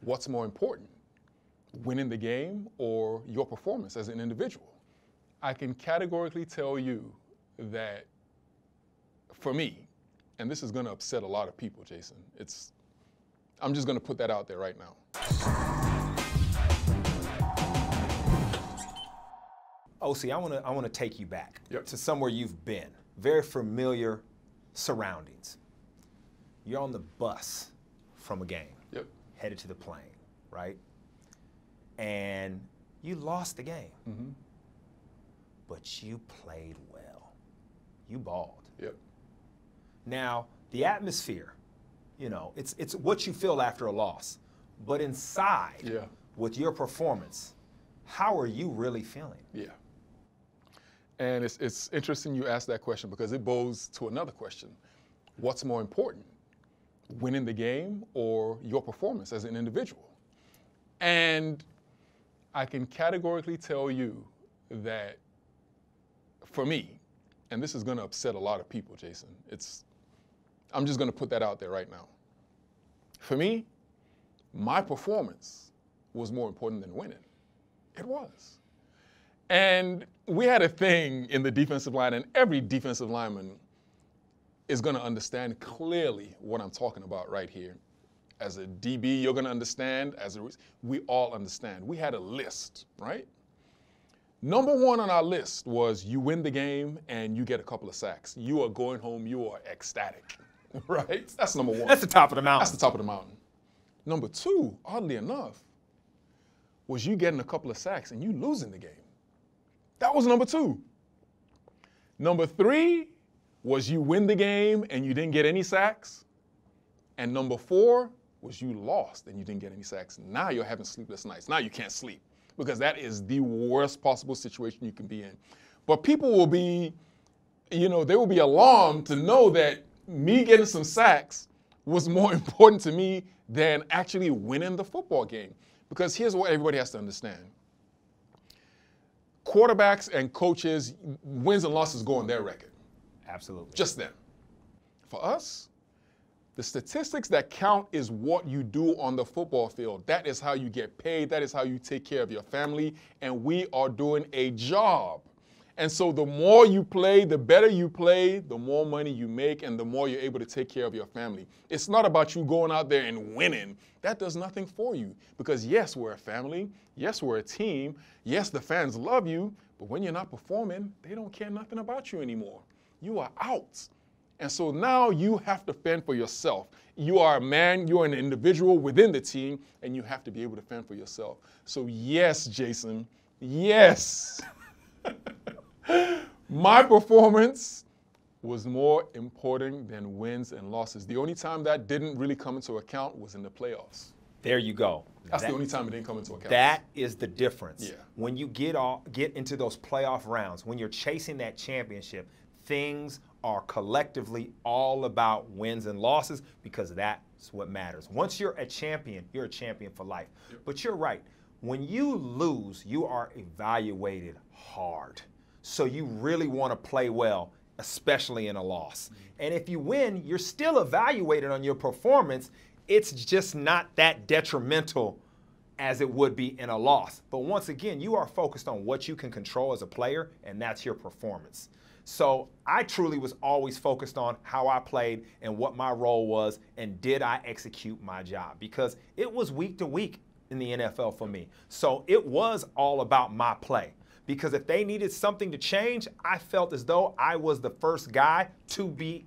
What's more important, winning the game or your performance as an individual? I can categorically tell you that for me, and this is going to upset a lot of people, Jason, I'm just going to put that out there right now. Osi, I want to take you back Yep. to somewhere you've been, very familiar surroundings. You're on the bus from a game, Yep. headed to the plane, right? And you lost the game, but you played well. You balled. Yep. Now, the atmosphere, you know, it's what you feel after a loss, but inside, with your performance, how are you really feeling? Yeah. And it's interesting you ask that question because it bows to another question. What's more important, winning the game or your performance as an individual? And I can categorically tell you that for me, and this is going to upset a lot of people, Jason, I'm just going to put that out there right now. For me, my performance was more important than winning. It was. And we had a thing in the defensive line, and every defensive lineman is going to understand clearly what I'm talking about right here. As a DB, you're going to understand. We all understand. We had a list, right? Number one on our list was you win the game and you get a couple of sacks. You are going home. You are ecstatic, right? That's number one. That's the top of the mountain. That's the top of the mountain. Number two, oddly enough, was you getting a couple of sacks and you losing the game. That was number two. Number three was you win the game and you didn't get any sacks. And number four was you lost and you didn't get any sacks. Now you're having sleepless nights. Now you can't sleep because that is the worst possible situation you can be in. But people will be, they will be alarmed to know that me getting some sacks was more important to me than actually winning the football game. Because here's what everybody has to understand. Quarterbacks and coaches, wins and losses go on their record. Absolutely. Just them. For us, the statistics that count is what you do on the football field. That is how you get paid. That is how you take care of your family. And we are doing a job. And so the more you play, the better you play, the more money you make, and the more you're able to take care of your family. It's not about you going out there and winning. That does nothing for you. Because yes, we're a family. Yes, we're a team. Yes, the fans love you. But when you're not performing, they don't care nothing about you anymore. You are out. And so now you have to fend for yourself. You are a man, you're an individual within the team, and you have to be able to fend for yourself. So yes, Jason, yes. My performance was more important than wins and losses. The only time that didn't really come into account was in the playoffs. There you go. That's the only time it didn't come into account. That is the difference. Yeah. When you get into those playoff rounds, when you're chasing that championship, things are collectively all about wins and losses because that's what matters. Once you're a champion for life. Yep. But you're right. When you lose, you are evaluated hard. So you really want to play well, especially in a loss. And if you win, you're still evaluated on your performance. It's just not that detrimental as it would be in a loss. But once again, you are focused on what you can control as a player, and that's your performance. So I truly was always focused on how I played and what my role was, and did I execute my job? Because it was week to week in the NFL for me. So it was all about my play. Because if they needed something to change, I felt as though I was the first guy to be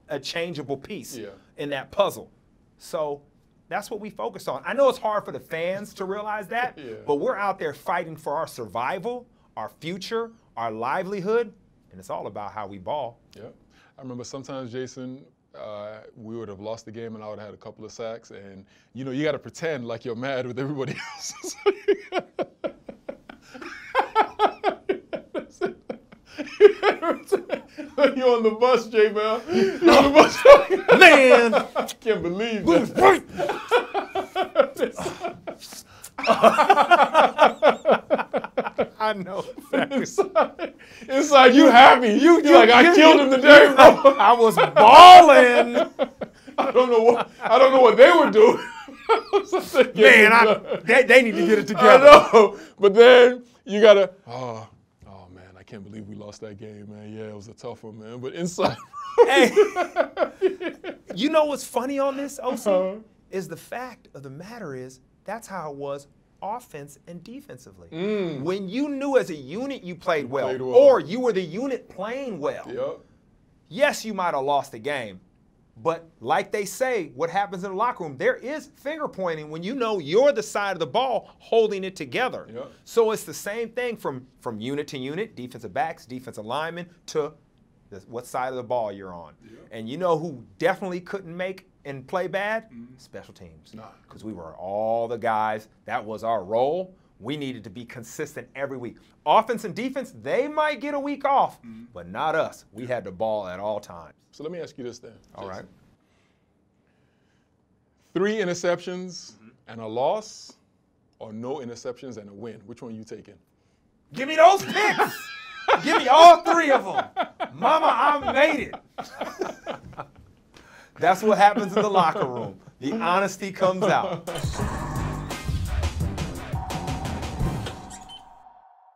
a changeable piece in that puzzle. So that's what we focused on. I know it's hard for the fans to realize that, but we're out there fighting for our survival, our future, our livelihood, and it's all about how we ball. Yeah. I remember sometimes, Jason, we would have lost the game and I would have had a couple of sacks, and you got to pretend like you're mad with everybody else. You're on the bus, J-Bell. You're on the bus. Man! I can't believe that. I know. Inside you happy. You're like, I killed him today, bro. I was balling. I don't know what they were doing. Man, they need to get it together. I know. But then you got to, oh, man, I can't believe we lost that game, man. Yeah, it was a tough one, man. But inside. Hey, you know what's funny on this, Osi? Is the fact of the matter is that's how it was offense and defensively. When you knew as a unit you played well, or you were the unit playing well, Yep. yes, you might have lost the game. But like they say, what happens in the locker room, there is finger pointing when you know you're the side of the ball holding it together. Yep. So it's the same thing from unit to unit, defensive backs, defensive linemen, to what side of the ball you're on. Yep. And you know who definitely couldn't make and play bad? Special teams. Because we were all the guys. That was our role. We needed to be consistent every week. Offense and defense, they might get a week off, but not us. We had the ball at all times. So let me ask you this then. All right. 3 interceptions and a loss, or no interceptions and a win? Which one are you taking? Give me those picks. Give me all 3 of them. Mama, I made it. That's what happens in the locker room. The honesty comes out.